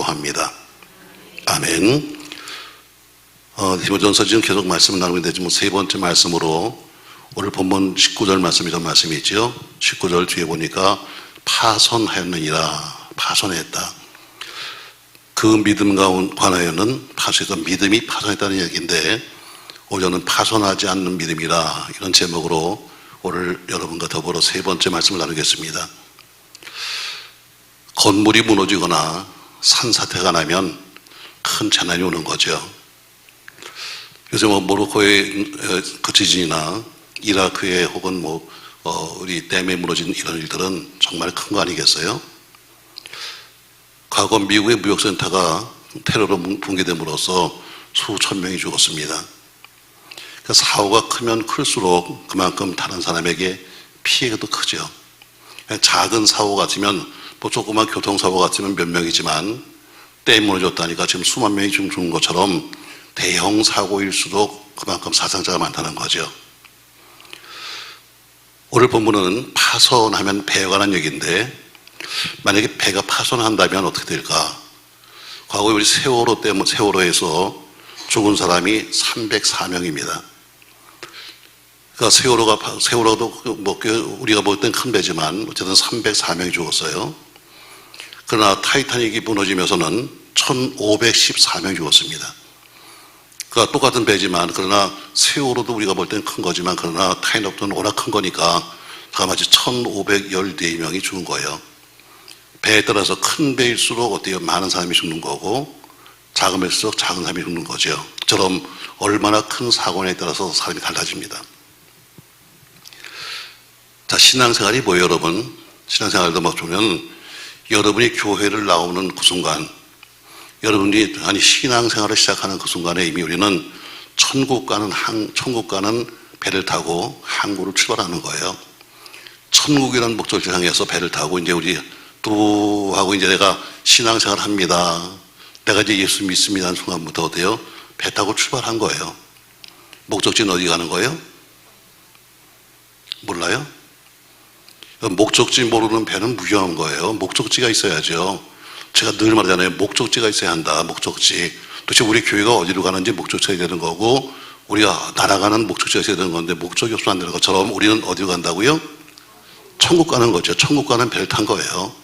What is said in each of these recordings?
기도합니다. 아멘. 디모데전서 지금 계속 말씀을 나누고 있는데 지금 세 번째 말씀으로 오늘 본문 19절 말씀이 전 말씀이 있죠. 19절 뒤에 보니까 파손하였느니라. 파손했다. 그 믿음과 관하여는 믿음이 파손했다는 얘기인데 오늘은 파손하지 않는 믿음이라, 이런 제목으로 오늘 여러분과 더불어 세 번째 말씀을 나누겠습니다. 건물이 무너지거나 산사태가 나면 큰 재난이 오는 거죠. 요새 모로코의 그 지진이나 이라크의 혹은 우리 댐에 무너진 이런 일들은 정말 큰 거 아니겠어요? 과거 미국의 무역센터가 테러로 붕괴됨으로써 수천 명이 죽었습니다. 그 사고가 크면 클수록 그만큼 다른 사람에게 피해가 더 크죠. 작은 사고 같으면 조그만 교통사고 같으면 몇 명이지만 댐 무너졌다니까 지금 수만 명이 지금 죽는 것처럼 대형 사고일수록 그만큼 사상자가 많다는 거죠. 오늘 본문은 파손하면 배에 관한 얘기인데, 만약에 배가 파손한다면 어떻게 될까? 과거에 우리 세월호에서 죽은 사람이 304명입니다. 그러니까 세월호도 우리가 볼 땐 큰 배지만 어쨌든 304명이 죽었어요. 그러나 타이타닉이 무너지면서는 1514명이 죽었습니다. 그러니까 똑같은 배지만, 그러나 세월호도 우리가 볼 땐 큰 거지만, 그러나 타이타닉은 워낙 큰 거니까 다 마치 1514명이 죽은 거예요. 배에 따라서 큰 배일수록 어때요? 많은 사람이 죽는 거고, 작은 배일수록 작은 사람이 죽는 거죠. 저처럼 얼마나 큰 사고에 따라서 사람이 달라집니다. 자, 신앙생활이 뭐예요, 여러분? 신앙생활도 보면 여러분이 교회를 나오는 그 순간, 여러분이 신앙생활을 시작하는 그 순간에 이미 우리는 천국 가는 배를 타고 항구를 출발하는 거예요. 천국이라는 목적지를 향해서 배를 타고 이제 우리 또 하고 이제 내가 신앙생활을 합니다. 내가 이제 예수 믿습니다 하는 순간부터 어때요? 배 타고 출발한 거예요. 목적지는 어디 가는 거예요? 몰라요? 목적지 모르는 배는 무용한 거예요. 목적지가 있어야죠. 제가 늘 말하잖아요. 목적지가 있어야 한다. 목적지. 도대체 우리 교회가 어디로 가는지 목적지가 있어야 되는 거고, 우리가 날아가는 목적지가 있어야 되는 건데 목적이 없으면 안 되는 것처럼 우리는 어디로 간다고요? 천국 가는 거죠. 천국 가는 배를 탄 거예요.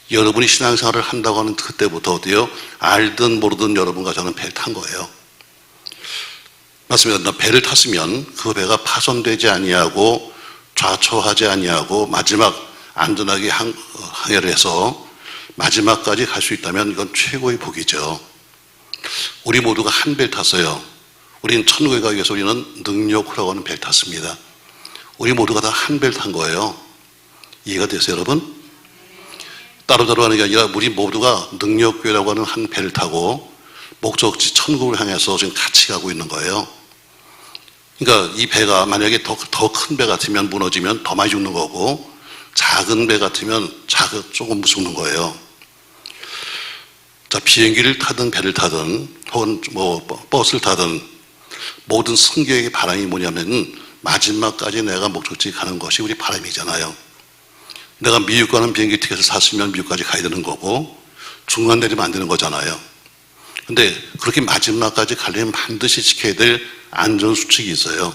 여러분이 신앙생활을 한다고 하는 그때부터 어때요? 알든 모르든 여러분과 저는 배를 탄 거예요. 맞습니다. 배를 탔으면 그 배가 파손되지 아니하고 좌초하지 아니하고 마지막 안전하게 항해를 해서 마지막까지 갈 수 있다면 이건 최고의 복이죠. 우리 모두가 한 배를 탔어요. 우리는 천국에 가기 위해서 우리는 능력호라고 하는 배를 탔습니다. 우리 모두가 다 한 배를 탄 거예요. 이해가 되세요, 여러분? 따로따로 하는 게 아니라 우리 모두가 능력교회라고 하는 한 배를 타고 목적지 천국을 향해서 지금 같이 가고 있는 거예요. 그러니까 이 배가 만약에 더 큰 배 같으면 무너지면 더 많이 죽는 거고, 작은 배 같으면 조금 죽는 거예요. 자, 비행기를 타든 배를 타든 혹은 버스를 타든 모든 승객의 바람이 뭐냐면 마지막까지 내가 목적지 가는 것이 우리 바람이잖아요. 내가 미국 가는 비행기 티켓을 샀으면 미국까지 가야 되는 거고, 중간 내리면 안 되는 거잖아요. 근데 그렇게 마지막까지 가려면 반드시 지켜야 될 안전수칙이 있어요.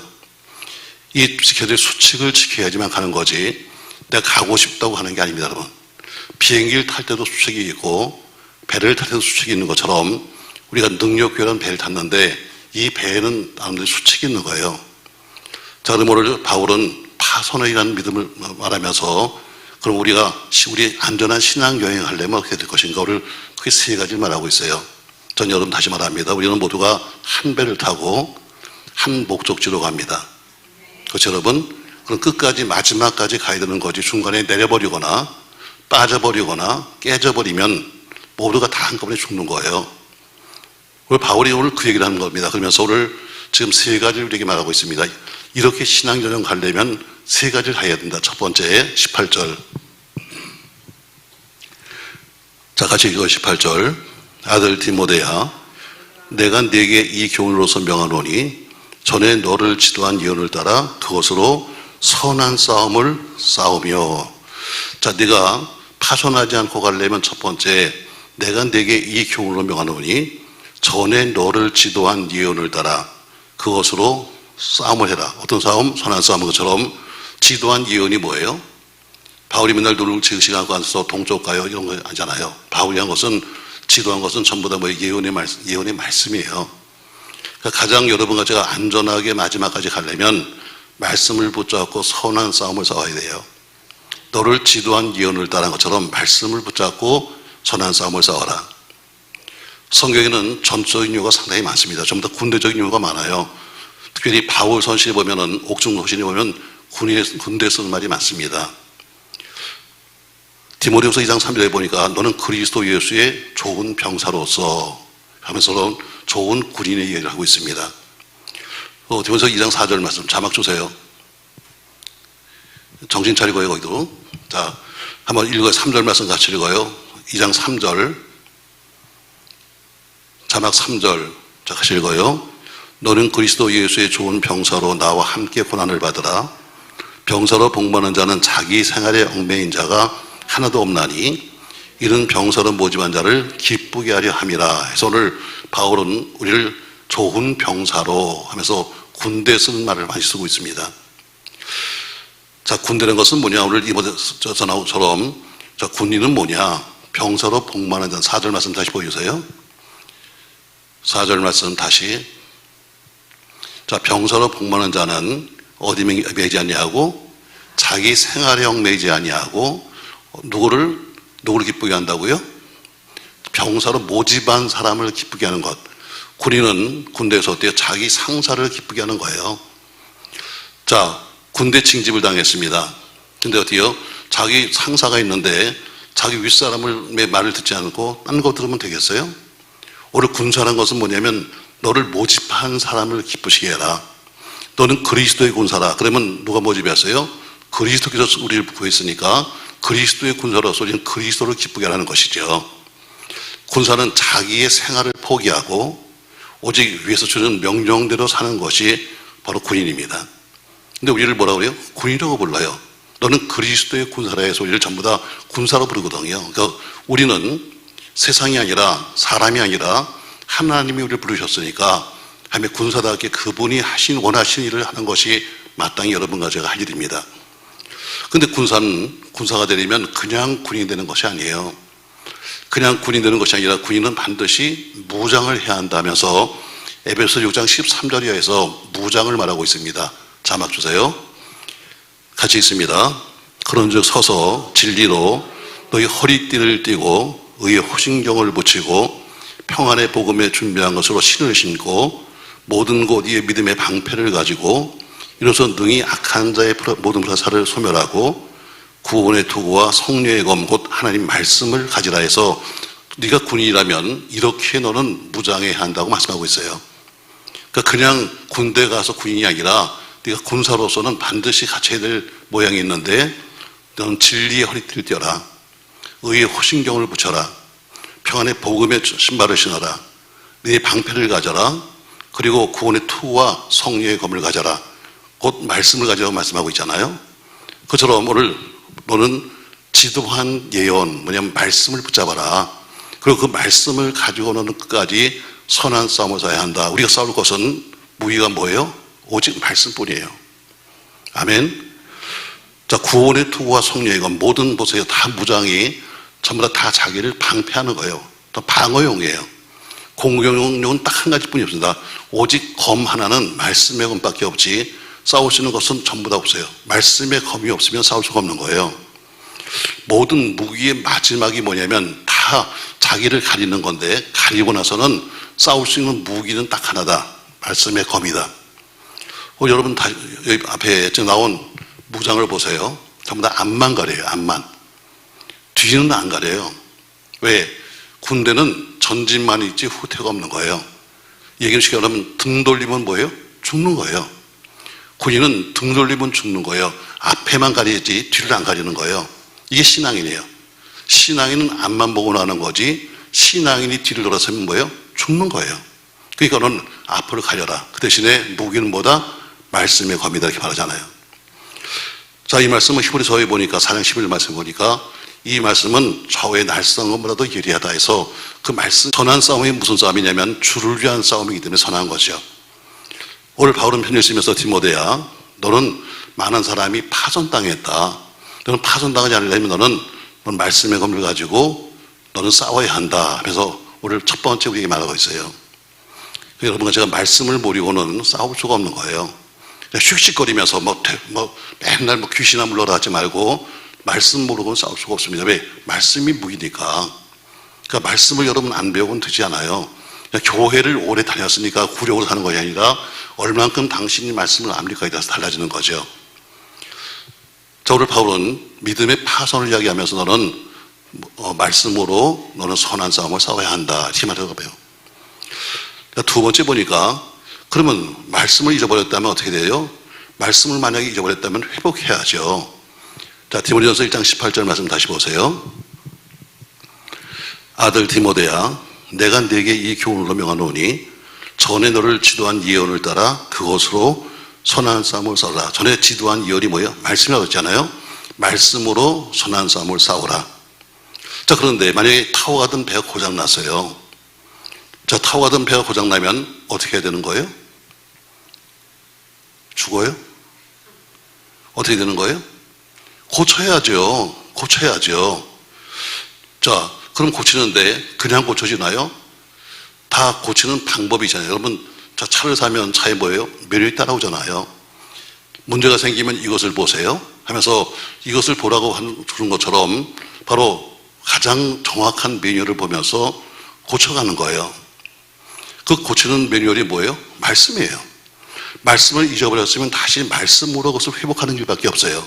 이 지켜야 될 수칙을 지켜야지만 가는 거지, 내가 가고 싶다고 하는 게 아닙니다, 여러분. 비행기를 탈 때도 수칙이 있고 배를 탈 때도 수칙이 있는 것처럼 우리가 능력교회라는 배를 탔는데 이 배에는 나름대로 수칙이 있는 거예요. 자, 그럼 오늘 바울은 파손이라는 믿음을 말하면서, 그럼 우리 안전한 신앙 여행을 하려면 어떻게 될 것인가? 오늘 크게 세 가지를 말하고 있어요. 전 여러분 다시 말합니다. 우리는 모두가 한 배를 타고 한 목적지로 갑니다. 그렇죠, 여러분? 그럼 끝까지 마지막까지 가야 되는 거지, 중간에 내려버리거나 빠져버리거나 깨져버리면 모두가 다 한꺼번에 죽는 거예요. 오늘 바울이 오늘 그 얘기를 하는 겁니다. 그러면서 오늘 지금 세 가지를 우리에게 말하고 있습니다. 이렇게 신앙여행 가려면 세 가지를 해야 된다. 첫 번째 18절. 자, 같이 읽어. 18절. 아들 디모데야, 내가 네게 이 교훈으로서 명하노니 전에 너를 지도한 예언을 따라 그것으로 선한 싸움을 싸우며. 자, 네가 파손하지 않고 가려면 첫 번째, 내가 네게 이 교훈으로 명하노니 전에 너를 지도한 예언을 따라 그것으로 싸움을 해라. 어떤 싸움? 선한 싸움인 것처럼 지도한 예언이 뭐예요? 바울이 맨날 눈을 지으시고 앉아서 동쪽 가요 이런 거 아니잖아요. 바울이 한 것은 지도한 것은 전부 다 뭐 예언의 말씀이에요. 그러니까 가장 여러분과 제가 안전하게 마지막까지 가려면 말씀을 붙잡고 선한 싸움을 싸워야 돼요. 너를 지도한 예언을 따른 것처럼 말씀을 붙잡고 선한 싸움을 싸워라. 성경에는 전적인 이유가 상당히 많습니다. 전부 다 군대적인 이유가 많아요. 특별히 바울 선시에 보면은 옥중 서신에 보면 군대에 쓰는 말이 많습니다. 디모데후서 2장 3절에 보니까 너는 그리스도 예수의 좋은 병사로서 하면서 좋은 군인의 얘기를 하고 있습니다. 디모데후서 2장 4절 말씀 자막 주세요. 정신 차리고요 거기도. 자, 한번 읽어요. 3절 말씀 같이 읽어요. 2장 3절 자막 3절 자 같이 읽어요. 너는 그리스도 예수의 좋은 병사로 나와 함께 고난을 받으라. 병사로 복받는 자는 자기 생활에 얽매인 자가 하나도 없나니 이런 병사로 모집한 자를 기쁘게 하려 함이라 해서 오늘 바울은 우리를 좋은 병사로 하면서 군대에 쓰는 말을 많이 쓰고 있습니다. 자, 군대라는 것은 뭐냐? 오늘 이번에서 나온 것처럼 자, 군인은 뭐냐? 병사로 복받는 자. 4절 말씀 다시 보여주세요. 4절 말씀 다시. 자, 병사로 복받는 자는 어디 매지 아니하고 자기 생활형 매지 아니하고 누구를 기쁘게 한다고요? 병사로 모집한 사람을 기쁘게 하는 것. 군인은 군대에서 어때요? 자기 상사를 기쁘게 하는 거예요. 자, 군대 징집을 당했습니다. 근데 어때요? 자기 상사가 있는데 자기 윗사람의 말을 듣지 않고 딴 거 들으면 되겠어요? 오늘 군사라는 것은 뭐냐면 너를 모집한 사람을 기쁘시게 해라. 너는 그리스도의 군사라. 그러면 누가 모집했어요? 그리스도께서 우리를 구했으니까 그리스도의 군사로서 우리는 그리스도를 기쁘게 하는 것이죠. 군사는 자기의 생활을 포기하고 오직 위에서 주는 명령대로 사는 것이 바로 군인입니다. 근데 우리를 뭐라고 그래요? 군이라고 불러요. 너는 그리스도의 군사라 해서 우리를 전부 다 군사로 부르거든요. 그러니까 우리는 세상이 아니라 사람이 아니라 하나님이 우리를 부르셨으니까 하나님의 군사답게 그분이 원하신 일을 하는 것이 마땅히 여러분과 제가 할 일입니다. 근데 군사가 되려면 그냥 군인이 되는 것이 아니에요. 그냥 군인이 되는 것이 아니라 군인은 반드시 무장을 해야 한다면서 에베소 6장 13절 이하에서 무장을 말하고 있습니다. 자막 주세요. 같이 있습니다. 그런즉 서서 진리로 너희 허리띠를 띠고 의의 호신경을 붙이고 평안의 복음에 준비한 것으로 신을 신고 모든 곳 이의 믿음의 방패를 가지고 이로써 능히 악한 자의 모든 불사를 소멸하고 구원의 투구와 성령의 검 곧 하나님 말씀을 가지라 해서 네가 군인이라면 이렇게 너는 무장해야 한다고 말씀하고 있어요. 그러니까 그냥 군대 가서 군인이 아니라 네가 군사로서는 반드시 갖춰야 될 모양이 있는데 너는 진리의 허리띠를 띄어라. 의의 호신경을 붙여라. 평안의 복음의 신발을 신어라. 네 방패를 가져라. 그리고 구원의 투구와 성령의 검을 가져라. 곧 말씀을 가지라고 말씀하고 있잖아요. 그처럼 오늘 너는 지도한 예언, 뭐냐면 말씀을 붙잡아라. 그리고 그 말씀을 가지고는 끝까지 선한 싸움을 싸야 한다. 우리가 싸울 것은 무기가 뭐예요? 오직 말씀뿐이에요. 아멘. 자, 구원의 투구와 성령의 검 모든 보세요. 다 무장이 전부 다 자기를 방패하는 거예요. 또 방어용이에요. 공격용은 딱 한 가지뿐이 없습니다. 오직 검 하나는 말씀의 검밖에 없지 싸울 수 있는 것은 전부 다 없어요. 말씀의 검이 없으면 싸울 수가 없는 거예요. 모든 무기의 마지막이 뭐냐면 다 자기를 가리는 건데 가리고 나서는 싸울 수 있는 무기는 딱 하나다. 말씀의 검이다. 여러분 다 여기 앞에 나온 무장을 보세요. 전부 다 앞만 가려요. 앞만. 뒤는 안 가려요. 왜? 군대는 전진만 있지 후퇴가 없는 거예요. 얘기를 쉽게 하면 등 돌리면 뭐예요? 죽는 거예요. 군인은 등 돌리면 죽는 거예요. 앞에만 가리지 뒤를 안 가리는 거예요. 이게 신앙인이에요. 신앙인은 앞만 보고 나는 거지 신앙인이 뒤를 돌아서면 뭐예요? 죽는 거예요. 그러니까 너는 앞을 가려라. 그 대신에 무기는 뭐다? 말씀의 검이다 이렇게 말하잖아요. 자, 이 말씀은 히브리서에 보니까 4장 11절 말씀 보니까 이 말씀은 좌우의 날선 것보다도 예리하다 해서 그 말씀, 선한 싸움이 무슨 싸움이냐면 주를 위한 싸움이기 때문에 선한 거죠. 오늘 바울은 편지를 쓰면서 디모데야, 너는 많은 사람이 파손당했다. 너는 파손당하지 않으려면 너는 말씀의 검을 가지고 너는 싸워야 한다. 그래서 오늘 첫 번째 우리에게 말하고 있어요. 여러분과 제가 말씀을 모르고는 싸울 수가 없는 거예요. 씩씩거리면서 맨날 귀신아 물러라 하지 말고 말씀 모르고는 싸울 수가 없습니다. 왜? 말씀이 무기니까. 그러니까 말씀을 여러분 안 배우고는 되지 않아요. 교회를 오래 다녔으니까 구력으로 사는 것이 아니라 얼만큼 당신이 말씀을 압니까에 따라서 달라지는 거죠. 자, 오늘 바울은 믿음의 파손을 이야기하면서 너는 말씀으로 너는 선한 싸움을 싸워야 한다. 이렇게 말하고 봐요. 두 번째 보니까 그러면 말씀을 잊어버렸다면 어떻게 돼요? 말씀을 만약에 잊어버렸다면 회복해야죠. 자, 디모데전서 1장 18절 말씀 다시 보세요. 아들 디모데야, 내가 네게 이 교훈으로 명하노니 전에 너를 지도한 예언을 따라 그것으로 선한 싸움을 싸우라. 전에 지도한 예언이 뭐예요? 말씀이라고 했잖아요. 말씀으로 선한 싸움을 싸우라. 자, 그런데 만약에 타고 가던 배가 고장났어요. 자, 타고 가던 배가 고장나면 어떻게 해야 되는 거예요? 죽어요? 어떻게 되는 거예요? 고쳐야죠. 자, 그럼 고치는데 그냥 고쳐지나요? 다 고치는 방법이 있잖아요. 여러분, 자, 차를 사면 차에 뭐예요? 매뉴얼이 따라오잖아요. 문제가 생기면 이것을 보세요 하면서 이것을 보라고 하는 것처럼 바로 가장 정확한 매뉴얼을 보면서 고쳐가는 거예요. 그 고치는 매뉴얼이 뭐예요? 말씀이에요. 말씀을 잊어버렸으면 다시 말씀으로 그것을 회복하는 길밖에 없어요.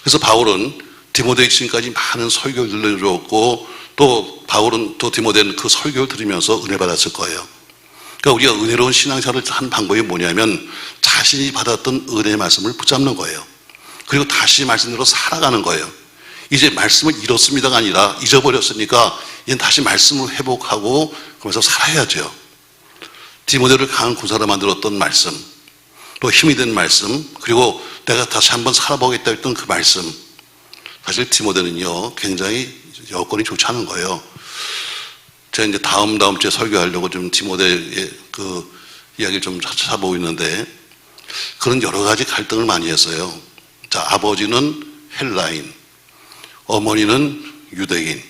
그래서 바울은 디모데에 지금까지 많은 설교를 들려줬고 또 바울은 또 디모데는 그 설교를 들으면서 은혜 받았을 거예요. 그러니까 우리가 은혜로운 신앙생활을 한 방법이 뭐냐면 자신이 받았던 은혜의 말씀을 붙잡는 거예요. 그리고 다시 말씀대로 살아가는 거예요. 이제 말씀을 잃었습니다가 아니라 잊어버렸으니까 이제 다시 말씀을 회복하고 그러면서 살아야죠. 디모데를 강한 군사로 만들었던 말씀, 또 힘이 된 말씀, 그리고 내가 다시 한번 살아보겠다 했던 그 말씀. 사실 디모데는요 굉장히 여건이 좋지 않은 거예요. 제가 이제 다음 주에 설교하려고 좀 디모데의 그 이야기를 좀 찾아보고 있는데 그런 여러 가지 갈등을 많이 했어요. 자, 아버지는 헬라인, 어머니는 유대인.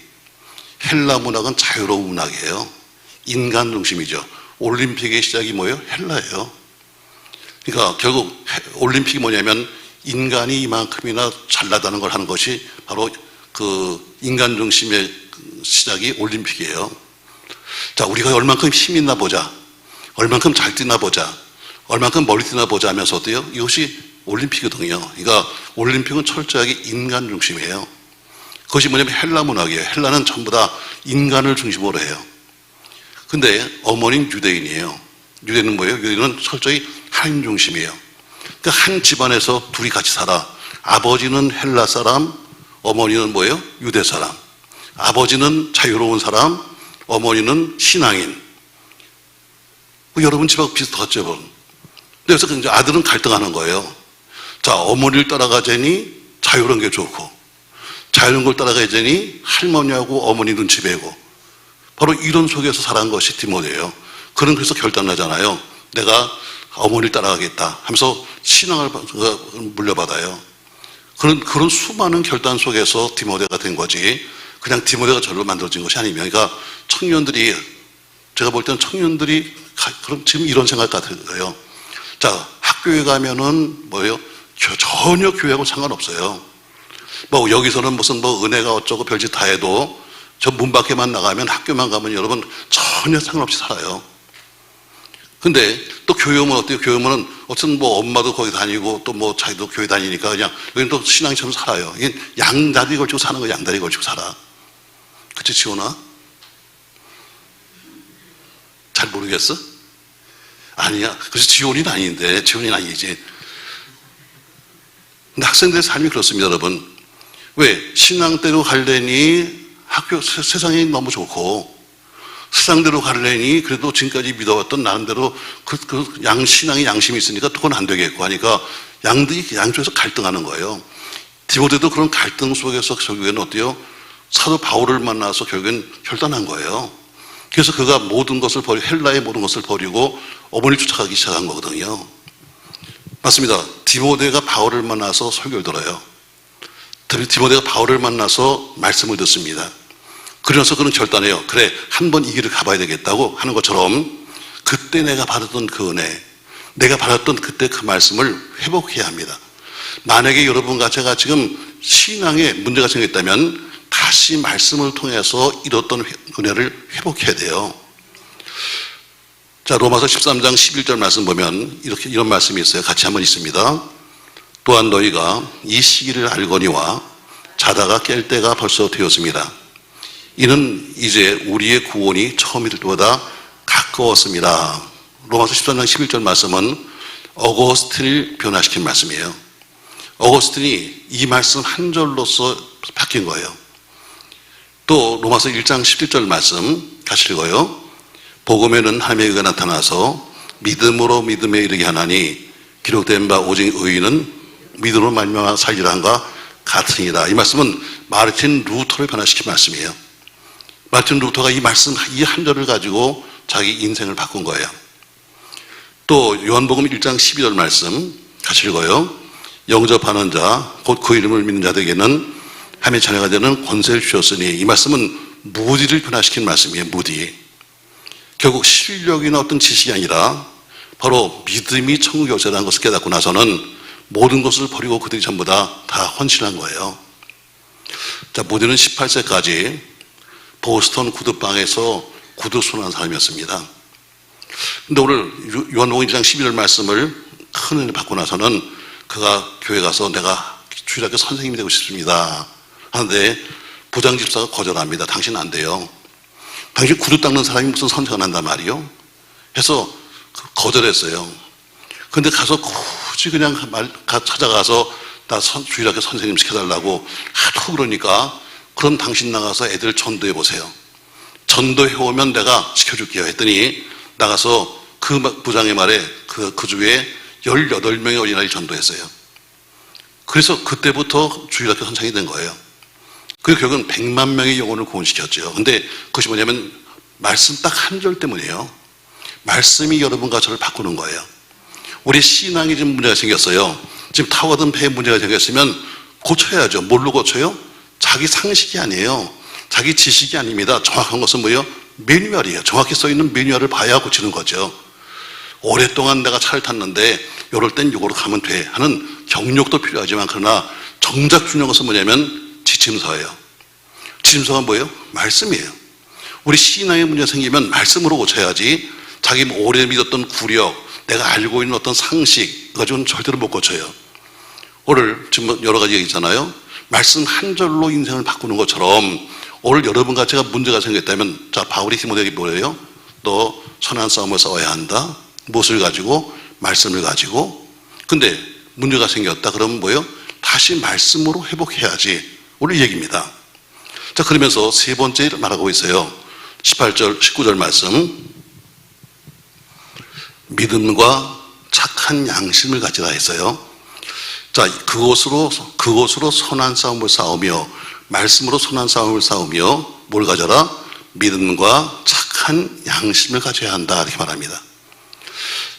헬라 문학은 자유로운 문학이에요. 인간 중심이죠. 올림픽의 시작이 뭐예요? 헬라예요. 그러니까 결국 올림픽이 뭐냐면 인간이 이만큼이나 잘나다는 걸 하는 것이 바로 그 인간 중심의 시작이 올림픽이에요. 자, 우리가 얼만큼 힘 있나 보자, 얼만큼 잘 뛰나 보자, 얼만큼 멀리 뛰나 보자 하면서 어때요? 이것이 올림픽이거든요. 그러니까 올림픽은 철저하게 인간 중심이에요. 그것이 뭐냐면 헬라 문학이에요. 헬라는 전부 다 인간을 중심으로 해요. 근데 어머니는 유대인이에요. 유대인은 뭐예요? 유대인은 철저히 하나님 중심이에요. 그러니까 한 집안에서 둘이 같이 살아. 아버지는 헬라 사람, 어머니는 뭐예요? 유대 사람. 아버지는 자유로운 사람, 어머니는 신앙인. 여러분 집하고 비슷하죠, 여러분. 그래서 이제 아들은 갈등하는 거예요. 자, 어머니를 따라가자니 자유로운 게 좋고, 자유로운 걸 따라가자니 할머니하고 어머니 눈치 배고, 바로 이런 속에서 살아간 것이 디모데예요. 그런 그래서 결단하잖아요. 내가 어머니를 따라가겠다 하면서 신앙을 물려받아요. 그런 수많은 결단 속에서 디모데가 된 거지. 그냥 디모데가 저로 만들어진 것이 아니면, 그러니까 청년들이, 제가 볼 때는 청년들이 그럼 지금 이런 생각 같아요. 자, 학교에 가면은 뭐예요? 전혀 교회하고 상관없어요. 뭐 여기서는 무슨 뭐 은혜가 어쩌고 별짓 다 해도 저 문 밖에만 나가면, 학교만 가면 여러분 전혀 상관없이 살아요. 근데 또 교회 오면 어때요? 교회 오면은 어쨌든 뭐 엄마도 거기 다니고 또 뭐 자기도 교회 다니니까 그냥 여기는 또 신앙처럼 살아요. 이게 양다리 걸치고 사는 거, 양다리 걸치고 살아. 그치, 지원아? 잘 모르겠어? 아니야. 그래서 지원이는 아닌데, 지원이는 아니지. 근데 학생들의 삶이 그렇습니다, 여러분. 왜? 신앙대로 가려니 학교, 세상이 너무 좋고, 세상대로 가려니 그래도 지금까지 믿어왔던 나름대로 신앙이 양심이 있으니까 그건 안 되겠고 하니까 양쪽에서 갈등하는 거예요. 디모데도 그런 갈등 속에서 결국에는 어때요? 사도 바울을 만나서 결국엔 결단한 거예요. 그래서 그가 모든 것을 버리고 헬라의 모든 것을 버리고 어머니를 쫓아가기 시작한 거거든요. 맞습니다. 디모데가 바울을 만나서 설교를 들어요. 디모데가 바울을 만나서 말씀을 듣습니다. 그러면서 그는 결단해요. 그래, 한번 이 길을 가봐야 되겠다고 하는 것처럼 그때 내가 받았던 그 은혜, 내가 받았던 그때 그 말씀을 회복해야 합니다. 만약에 여러분과 제가 지금 신앙에 문제가 생겼다면 다시 말씀을 통해서 잃었던 은혜를 회복해야 돼요. 자, 로마서 13장 11절 말씀 보면 이런 말씀이 있어요. 같이 한번 있습니다. 또한 너희가 이 시기를 알거니와 자다가 깰 때가 벌써 되었습니다. 이는 이제 우리의 구원이 처음일 때보다 가까웠습니다. 로마서 13장 11절 말씀은 어거스틴을 변화시킨 말씀이에요. 어거스틴이 이 말씀 한 절로서 바뀐 거예요. 또 로마서 1장 17절 말씀 같이 읽어요. 복음에는 하나님의 의가 나타나서 믿음으로 믿음에 이르게 하나니 기록된 바 오직 의인은 믿음으로 말미암아 살리라 한가 같으니라. 이 말씀은 마르틴 루터를 변화시킨 말씀이에요. 마르틴 루터가 이 말씀 이 한 절을 가지고 자기 인생을 바꾼 거예요. 또 요한복음 1장 12절 말씀 같이 읽어요. 영접하는 자 곧 그 이름을 믿는 자들에게는 하나님의 자녀가 되는 권세를 주셨으니. 이 말씀은 무디를 변화시킨 말씀이에요. 무디. 결국 실력이나 어떤 지식이 아니라 바로 믿음이 천국의 열쇠라는 것을 깨닫고 나서는 모든 것을 버리고 그들이 전부 다 헌신한 거예요. 자, 무디는 18세까지 보스턴 구두방에서 구두순환한 사람이었습니다. 근데 오늘 요한복음 1장 12절 말씀을 큰 은혜를 받고 나서는 그가 교회 가서 내가 주일학교 선생님이 되고 싶습니다 하는데 부장집사가 거절합니다. 당신은 안 돼요. 당신 구두 닦는 사람이 무슨 선생을 한단 말이요? 해서 거절했어요. 근데 가서 굳이 그냥 찾아가서 나 주일학교 선생님 시켜달라고 하도 그러니까 그럼 당신 나가서 애들 전도해 보세요. 전도해 오면 내가 시켜줄게요 했더니 나가서 그 부장의 말에 그 주에 18명의 어린아이를 전도했어요. 그래서 그때부터 주일학교 선생이 된 거예요. 그리고 결국은 100만 명의 영혼을 구원시켰죠. 근데 그것이 뭐냐면 말씀 딱 한 절 때문이에요. 말씀이 여러분과 저를 바꾸는 거예요. 우리 신앙이 지금 문제가 생겼어요. 지금 타고 가던 배에 문제가 생겼으면 고쳐야죠. 뭘로 고쳐요? 자기 상식이 아니에요. 자기 지식이 아닙니다. 정확한 것은 뭐예요? 매뉴얼이에요. 정확히 써있는 매뉴얼을 봐야 고치는 거죠. 오랫동안 내가 차를 탔는데 이럴 땐 이거로 가면 돼 하는 경력도 필요하지만 그러나 정작 중요한 것은 뭐냐면 지침서예요. 지침서가 뭐예요? 말씀이에요. 우리 신앙에 문제 생기면 말씀으로 고쳐야지 자기 오래 믿었던 구력, 내가 알고 있는 어떤 상식 가지고는 절대로 못 고쳐요. 오늘 지금 여러 가지 얘기잖아요. 말씀 한 절로 인생을 바꾸는 것처럼 오늘 여러분과 제가 문제가 생겼다면 자, 바울이 디모데에게 뭐예요? 너 선한 싸움을 싸워야 한다. 무엇을 가지고? 말씀을 가지고. 근데 문제가 생겼다 그러면 뭐예요? 다시 말씀으로 회복해야지. 오늘 얘기입니다. 자, 그러면서 세 번째 말하고 있어요. 18절, 19절 말씀. 믿음과 착한 양심을 가지라 했어요. 자, 그것으로 선한 싸움을 싸우며, 말씀으로 선한 싸움을 싸우며, 뭘 가져라? 믿음과 착한 양심을 가져야 한다. 이렇게 말합니다.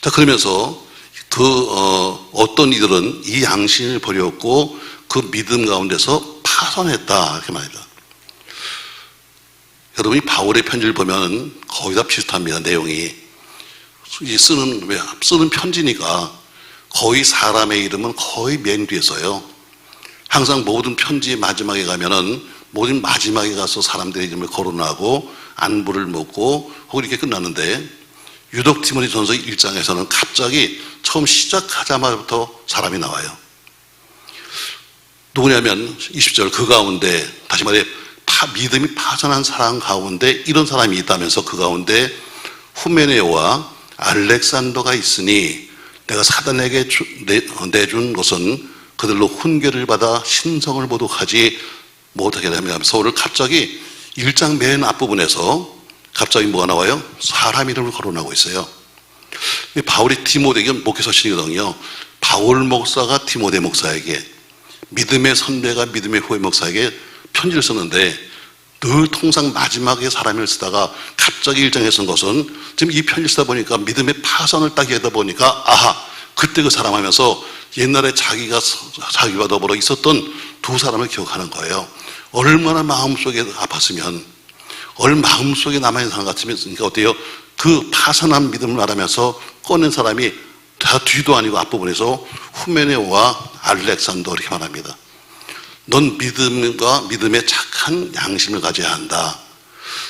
자, 그러면서 어떤 이들은 이 양심을 버렸고 그 믿음 가운데서 파선했다. 이렇게 말합니다. 여러분이 바울의 편지를 보면 거의 다 비슷합니다. 내용이. 쓰는 편지니까 거의 사람의 이름은 거의 맨 뒤에 써요. 항상 모든 편지의 마지막에 가면은 모든 마지막에 가서 사람들의 이름을 거론하고 안부를 묻고 혹은 이렇게 끝나는데 유독 디모데전서 1장에서는 갑자기 처음 시작하자마자부터 사람이 나와요. 누구냐면 20절 그 가운데 다시 말해 믿음이 파전한 사람 가운데 이런 사람이 있다면서 그 가운데 후메네오와 알렉산더가 있으니 내가 사단에게 내준 것은 그들로 훈계를 받아 신성을 모독하지 못하게 하면서 오늘 갑자기 1장 맨 앞부분에서 갑자기 뭐가 나와요? 사람 이름을 거론하고 있어요. 바울이 디모데에게 목회 서신이거든요. 바울 목사가 디모데 목사에게 믿음의 선배가 믿음의 후배 목사에게 편지를 썼는데 늘 통상 마지막에 사람을 쓰다가 갑자기 일장에 쓴 것은 지금 이 편지를 쓰다 보니까 믿음의 파선을 딱 하다 보니까 아하, 그때 그 사람 하면서 옛날에 자기와 더불어 있었던 두 사람을 기억하는 거예요. 얼마나 마음속에 아팠으면, 얼마나 마음속에 남아있는 사람 같으면, 그러니까 어때요? 그 파선한 믿음을 말하면서 꺼낸 사람이 다 뒤도 아니고 앞부분에서 후메네오와 알렉산더 이렇게 말합니다. 넌 믿음과 믿음의 착한 양심을 가져야 한다.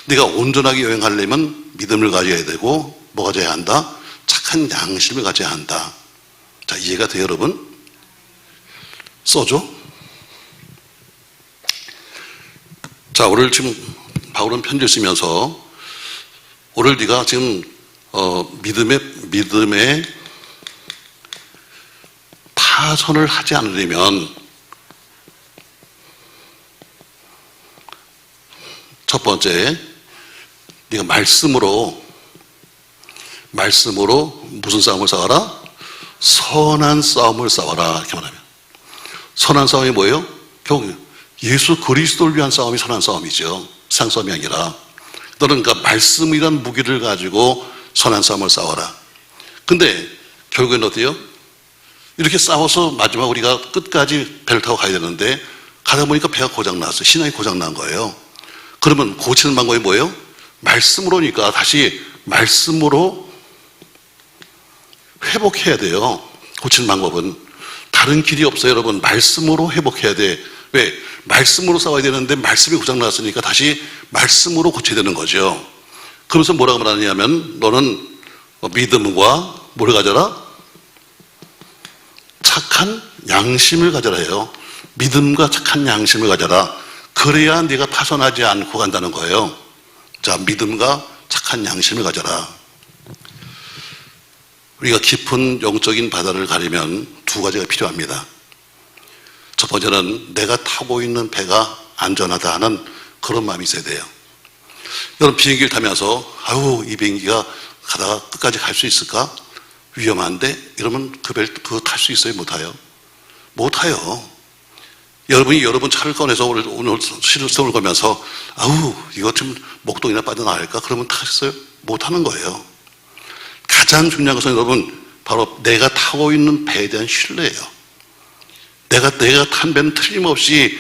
네가 온전하게 여행하려면 믿음을 가져야 되고 뭐 가져야 한다? 착한 양심을 가져야 한다. 자, 이해가 돼요, 여러분? 써줘. 자, 오늘 지금 바울은 편지를 쓰면서 오늘 네가 지금 믿음의 파선을 하지 않으려면 첫 번째, 네가 말씀으로 무슨 싸움을 싸워라? 선한 싸움을 싸워라. 이렇게 말하면 선한 싸움이 뭐예요? 결국 예수 그리스도를 위한 싸움이 선한 싸움이죠. 세상 싸움이 아니라. 너는 그러니까 말씀이란 무기를 가지고 선한 싸움을 싸워라. 근데 결국엔 어때요? 이렇게 싸워서 마지막 우리가 끝까지 배를 타고 가야 되는데 가다 보니까 배가 고장났어요. 신앙이 고장난 거예요. 그러면 고치는 방법이 뭐예요? 말씀으로니까 다시 말씀으로 회복해야 돼요. 고치는 방법은 다른 길이 없어요. 여러분, 말씀으로 회복해야 돼. 왜? 말씀으로 싸워야 되는데 말씀이 고장났으니까 다시 말씀으로 고쳐야 되는 거죠. 그러면서 뭐라고 말하냐면 너는 믿음과 뭘 가져라? 착한 양심을 가져라 해요. 믿음과 착한 양심을 가져라. 그래야 네가 파손하지 않고 간다는 거예요. 자, 믿음과 착한 양심을 가져라. 우리가 깊은 영적인 바다를 가려면 두 가지가 필요합니다. 첫 번째는 내가 타고 있는 배가 안전하다 하는 그런 마음이 있어야 돼요. 여러분, 비행기를 타면서 아유, 이 비행기가 가다가 끝까지 갈 수 있을까? 위험한데? 이러면 그 배를 탈 수 있어요? 못 타요? 못 타요. 여러분이 여러분 차를 꺼내서 오늘 실습을 걸면서 아우, 이거 좀 목동이나 빠져나갈까? 그러면 타겠어요? 못 타는 거예요. 가장 중요한 것은 여러분, 바로 내가 타고 있는 배에 대한 신뢰예요. 내가 탄 배는 틀림없이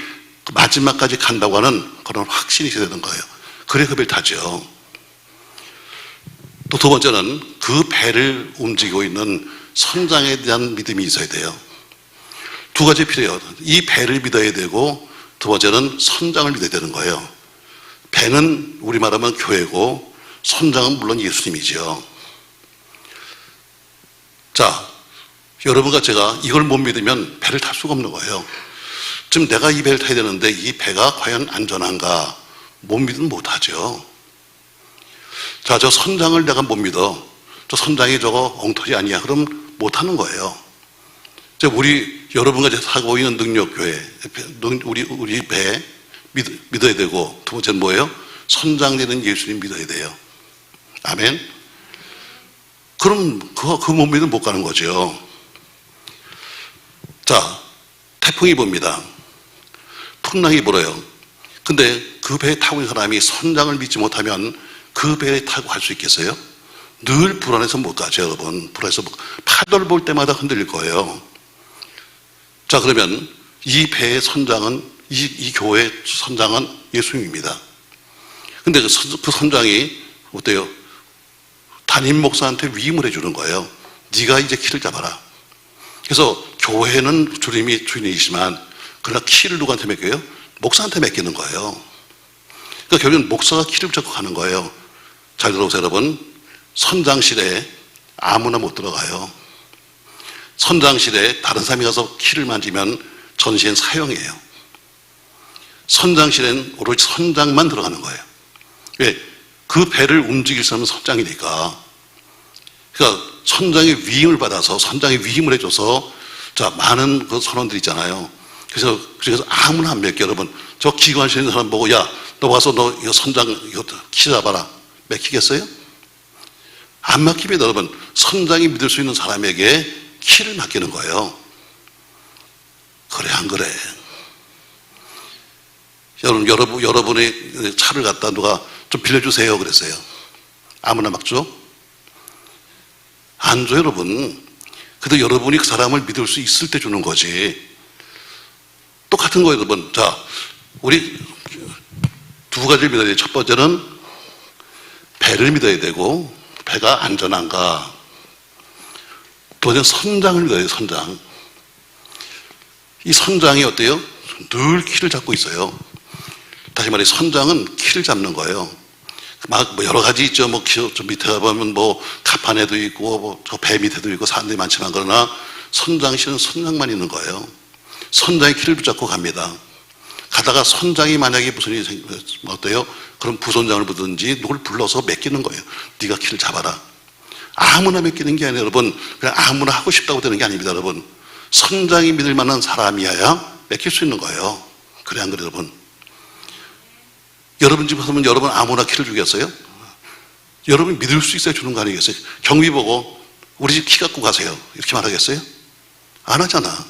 마지막까지 간다고 하는 그런 확신이 있어야 되는 거예요. 그래 그 배를 타죠. 또 두 번째는 그 배를 움직이고 있는 선장에 대한 믿음이 있어야 돼요. 두 가지 필요해요. 이 배를 믿어야 되고 두 번째는 선장을 믿어야 되는 거예요. 배는 우리 말하면 교회고 선장은 물론 예수님이죠. 자, 여러분과 제가 이걸 못 믿으면 배를 탈 수가 없는 거예요. 지금 내가 이 배를 타야 되는데 이 배가 과연 안전한가? 못 믿으면 못하죠. 자, 저 선장을 내가 못 믿어. 저 선장이 저거 엉터리 아니야. 그럼 못하는 거예요. 우리 여러분과 제가 타고 있는 능력교회, 우리 배 믿어야 되고 두 번째는 뭐예요? 선장 되는 예수님 믿어야 돼요. 아멘. 그럼 그 못 믿으면 못 가는 거죠. 자, 태풍이 붑니다. 풍랑이 불어요. 근데 그 배에 타고 있는 사람이 선장을 믿지 못하면 그 배에 타고 갈 수 있겠어요? 늘 불안해서 못 가죠, 여러분. 불안해서 파도를 볼 때마다 흔들릴 거예요. 자, 그러면 이 배의 선장은, 이 교회의 선장은 예수님입니다. 근데 그 선장이 어때요? 담임 목사한테 위임을 해주는 거예요. 네가 이제 키를 잡아라. 그래서 교회는 주님이 주인이시지만 그러나 키를 누구한테 맡겨요? 목사한테 맡기는 거예요. 그러니까 결국은 목사가 키를 잡고 가는 거예요. 잘 들어보세요, 여러분. 선장실에 아무나 못 들어가요. 선장실에 다른 사람이 가서 키를 만지면 전시엔 사형이에요. 선장실엔 오로지 선장만 들어가는 거예요. 왜? 그 배를 움직일 사람은 선장이니까. 그러니까 선장의 위임을 받아서 선장의 위임을 해줘서 자, 많은 그 선원들 있잖아요. 그래서 아무나 안 맡겨. 여러분, 저 기관실에 있는 사람 보고 야, 너 와서 너 이거 선장 이거 키 잡아라. 맡기겠어요? 안 맡깁니다, 여러분. 선장이 믿을 수 있는 사람에게 키를 맡기는 거예요. 그래 안 그래? 여러분의 차를 갖다 누가 좀 빌려주세요 그랬어요. 아무나 막 줘? 안 줘, 여러분. 그래도 여러분이 그 사람을 믿을 수 있을 때 주는 거지. 똑같은 거예요, 여러분. 자, 우리 두 가지를 믿어야 돼요. 첫 번째는 배를 믿어야 되고, 배가 안전한가. 두 번째는 선장을 믿어야 돼요, 선장. 이 선장이 어때요? 늘 키를 잡고 있어요. 다시 말해, 선장은 키를 잡는 거예요. 막 여러 가지 있죠. 저 밑에 가보면 가판에도 있고, 저 배 밑에도 있고, 사람들이 많지만, 그러나 선장실은 선장만 있는 거예요. 선장이 키를 붙잡고 갑니다. 가다가 선장이 만약에 무슨 일이 생기면 어때요? 그럼 부선장을 부르든지 누굴 불러서 맡기는 거예요. 네가 키를 잡아라. 아무나 맡기는 게 아니에요, 여러분. 그냥 아무나 하고 싶다고 되는 게 아닙니다, 여러분. 선장이 믿을 만한 사람이어야 맡길 수 있는 거예요. 그래, 안 그래, 여러분? 여러분 집 가서면 여러분 아무나 키를 주겠어요? 여러분 믿을 수 있어야 주는 거 아니겠어요? 경비 보고 우리 집 키 갖고 가세요. 이렇게 말하겠어요? 안 하잖아.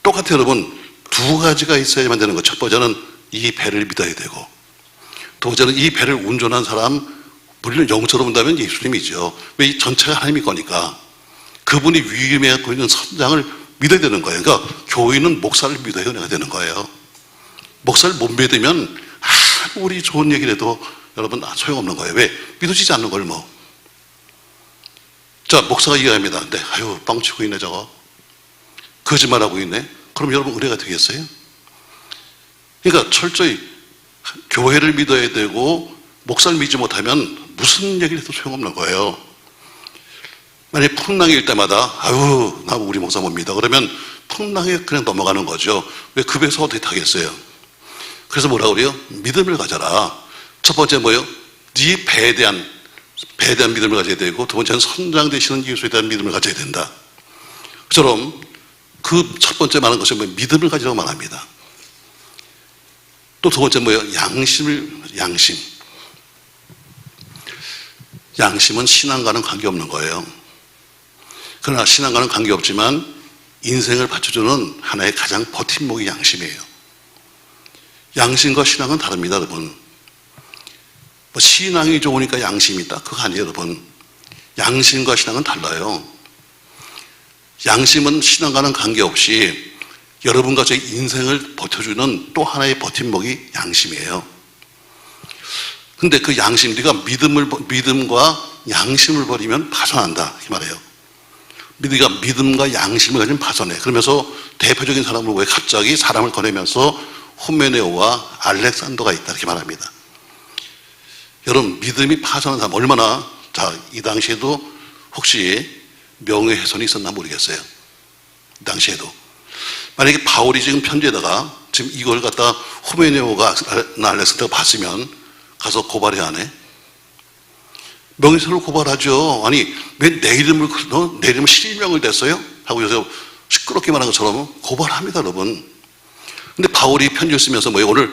똑같아요, 여러분. 두 가지가 있어야만 되는 거. 첫 번째는 이 배를 믿어야 되고, 두 번째는 이 배를 운전한 사람, 물론 영적으로 본다면 예수님이죠. 왜 이 전체가 하나님의 거니까. 그분이 위임해 갖고 있는 선장을 믿어야 되는 거예요. 그러니까 교인은 목사를 믿어야 은혜가 되는 거예요. 목사를 못 믿으면 아무리 좋은 얘기를 해도 여러분 소용없는 거예요. 왜? 믿어지지 않는 걸 뭐. 자, 목사가 이해합니다. 네, 아유, 뻥치고 있네, 저거. 거짓말하고 있네. 그럼 여러분 은혜가 되겠어요? 그러니까 철저히 교회를 믿어야 되고, 목사를 믿지 못하면 무슨 얘기를 해도 소용없는 거예요. 만약에 풍랑일 때마다, 아유, 나 우리 목사 못 믿어. 그러면 풍랑에 그냥 넘어가는 거죠. 왜 그 배에서 어떻게 타겠어요? 그래서 뭐라고 그래요? 믿음을 가져라. 첫 번째 뭐예요? 네 배에 대한 믿음을 가져야 되고, 두 번째는 선장 되시는 예수에 대한 믿음을 가져야 된다. 그처럼 그 첫 번째 말하는 것이 뭐예요? 믿음을 가지라고 말합니다. 또 두 번째 뭐예요? 양심. 양심은 신앙과는 관계없는 거예요. 그러나 신앙과는 관계없지만 인생을 받쳐주는 하나의 가장 버팀목이 양심이에요. 양심과 신앙은 다릅니다, 여러분. 신앙이 좋으니까 양심이 있다. 그거 아니에요, 여러분. 양심과 신앙은 달라요. 양심은 신앙과는 관계없이 여러분과 제 인생을 버텨주는 또 하나의 버팀목이 양심이에요. 근데 그 양심, 네가 믿음과 양심을 버리면 파산한다. 이렇게 말해요. 네가 믿음과 양심을 가지면 파산해. 그러면서 대표적인 사람은 왜 갑자기 사람을 꺼내면서 후메네오와 알렉산더가 있다. 이렇게 말합니다. 여러분, 믿음이 파산한 사람 얼마나, 자, 이 당시에도 혹시 명예훼손이 있었나 모르겠어요. 이 당시에도. 만약에 바울이 지금 편지에다가 지금 이걸 갖다 후메네오가 알렉산더가 봤으면 가서 고발해야 하네. 명예훼손을 고발하죠. 아니, 왜 내 이름을 실명을 댔어요? 하고 요새 시끄럽게 말한 것처럼 고발합니다, 여러분. 근데 바울이 편지를 쓰면서 뭐예요? 오늘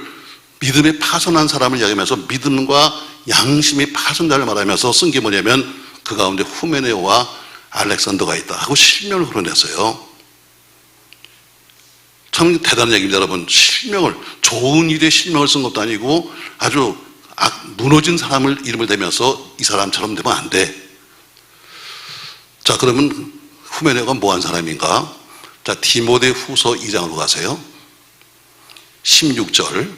믿음에 파손한 사람을 이야기하면서 믿음과 양심이 파손자를 말하면서 쓴 게 뭐냐면 그 가운데 후메네오와 알렉산더가 있다 하고 실명을 거론했어요. 참 대단한 얘기입니다, 여러분. 실명을, 좋은 일에 실명을 쓴 것도 아니고 아주 무너진 사람을 이름을 대면서 이 사람처럼 되면 안 돼. 자, 그러면 후메네오가 뭐 한 사람인가? 자, 디모데 후서 2장으로 가세요. 16절.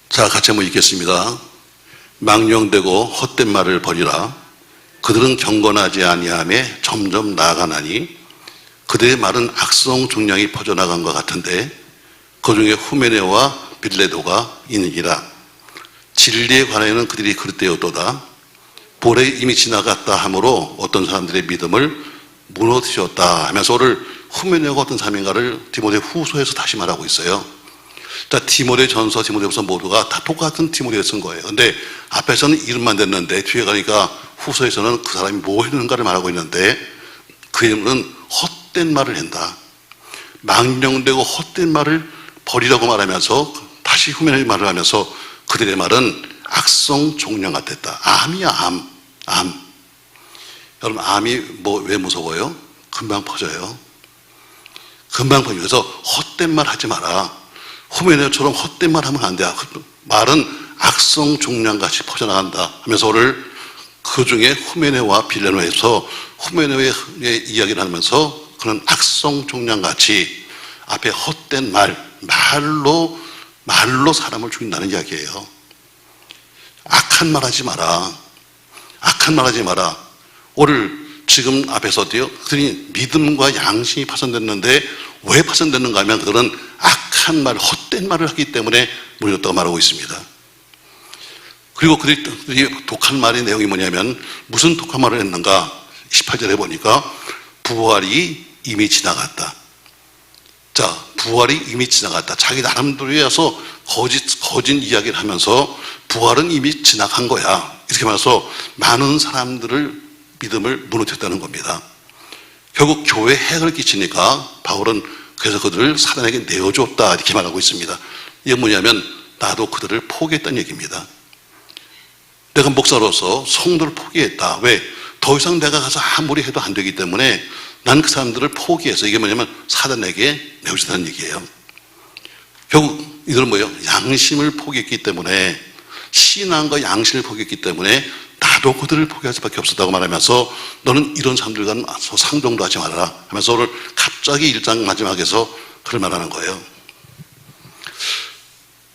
자, 같이 한번 읽겠습니다. 망령되고 헛된 말을 버리라. 그들은 경건하지 아니하며 점점 나아가나니 그들의 말은 악성 종량이 퍼져나간 것 같은데 그 중에 후메네와 빌레도가 있느니라. 진리에 관하여는 그들이 그릇되었도다. 볼에 이미 지나갔다 하므로 어떤 사람들의 믿음을 무너뜨렸다 하면서 오늘 후메네오가 어떤 사람인가를 디모데 후서에서 다시 말하고 있어요. 자, 디모데 전서, 디모데 후서 모두가 다 똑같은 디모데를 쓴 거예요. 근데 앞에서는 이름만 댔는데 뒤에 가니까 후서에서는 그 사람이 뭐 했는가를 말하고 있는데 그 이름은 헛된 말을 한다. 망령되고 헛된 말을 버리라고 말하면서 다시 후메네오의 말을 하면서 그들의 말은 악성 종량 같았다. 암이야, 암. 여러분, 암이 왜 무서워요? 금방 퍼져요. 금방 퍼져요. 그래서 헛된 말 하지 마라. 후메네처럼 헛된 말 하면 안 돼. 말은 악성 종양같이 퍼져나간다 하면서 오늘 그 중에 후메네와 빌레노에서 후메네의 이야기를 하면서 그런 악성 종양같이 앞에 헛된 말로 사람을 죽인다는 이야기예요. 악한 말 하지 마라. 악한 말 하지 마라. 오늘 지금 앞에서도요, 그들이 믿음과 양심이 파손됐는데 왜 파손됐는가 하면 그들은 악한 말, 헛된 말을 하기 때문에 무너졌다고 말하고 있습니다. 그리고 그들이 독한 말의 내용이 뭐냐면 무슨 독한 말을 했는가? 18절에 보니까 부활이 이미 지나갔다. 자, 부활이 이미 지나갔다. 자기 나름대로여서 거짓 이야기를 하면서 부활은 이미 지나간 거야. 이렇게 말해서 많은 사람들을 믿음을 무너뜨렸다는 겁니다. 결국 교회에 해를 끼치니까 바울은 그래서 그들을 사단에게 내어줬다 이렇게 말하고 있습니다. 이게 뭐냐면 나도 그들을 포기했다는 얘기입니다. 내가 목사로서 성도를 포기했다. 왜? 더 이상 내가 가서 아무리 해도 안 되기 때문에 난 그 사람들을 포기해서 이게 뭐냐면 사단에게 내어준다는 얘기예요. 결국 이들은 뭐예요? 양심을 포기했기 때문에 신앙과 양심을 포기했기 때문에 나도 그들을 포기할 수밖에 없었다고 말하면서 너는 이런 사람들과는 상종도 하지 말아라 하면서 오늘 갑자기 1장 마지막에서 그걸 말하는 거예요.